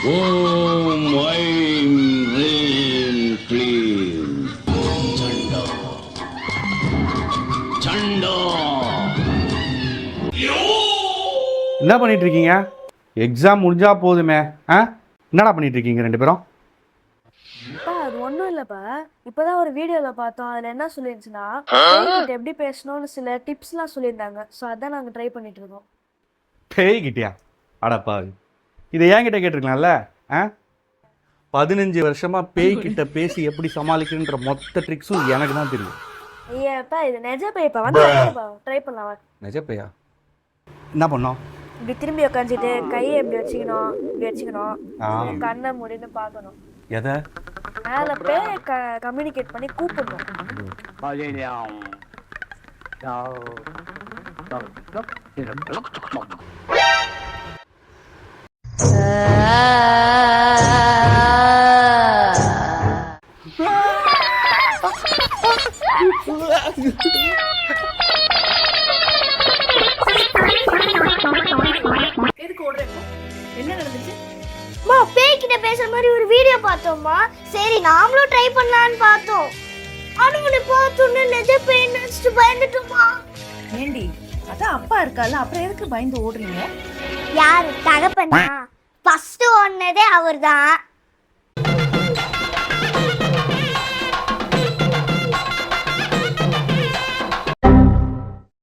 ஓம் I'm ரீம் க்ளீம் சண்டா சண்டா. என்ன பண்ணிட்டு இருக்கீங்க? எக்ஸாம் முடிஞ்சா போதுமே. என்னடா பண்ணிட்டு இருக்கீங்க ரெண்டு பேரும்? அது ஒன்றும் இல்லைப்பா. இப்போதான் ஒரு வீடியோவில் பார்த்தோம். அதில் என்ன சொல்லிருந்துச்சுன்னா பேய்கிட்ட எப்படி பேசணும்னு சில டிப்ஸ்லாம் சொல்லியிருந்தாங்க. ஸோ அதான் நாங்கள் ட்ரை பண்ணிட்டு இருக்கோம். பேய்கிட்டயா? அடப்பா, இதை என்கிட்ட கேட்டிருக்கலாம்ல. 15 வருஷமா பேய்கிட்ட பேசி எப்படி சமாளிக்கணுன்ற மொத்த ட்ரிக்ஸும் எனக்கு தான் தெரியும். ஐயாப்பா, இது நெஜ பேய்ப்பா. வந்து ட்ரை பண்ணலாம். நெஜ பேயா? என்ன பண்ணோம்? இப்படி திரும்பி உட்காந்துட்டு கையை எப்படி வச்சுக்கணும், இப்படி வச்சுக்கணும், கண்ணை மூடின்னு பார்க்கணும். எதை? மேலே பேய் கம்யூனிகேட் பண்ணி கூப்பிடணும். என்ன நடந்துச்சு? பேய்கிட்ட பேசுற மாதிரி ஒரு வீடியோ பார்த்தோம்மா. சரி நாமளும் ட்ரை பண்ணலான்னு பார்த்தோம். ஆனா உன்னை பார்த்தோன்னே நெஜ பேய் நினைச்சிட்டு பயந்துட்டோமா. ஏண்டி, அதான் அப்பா இருக்கால, அப்புறம் எதுக்கு பயந்து ஓடுறீங்க? யாரு? தகப்பனா? ஃபர்ஸ்ட் ஓடுனதே அவர்தான்.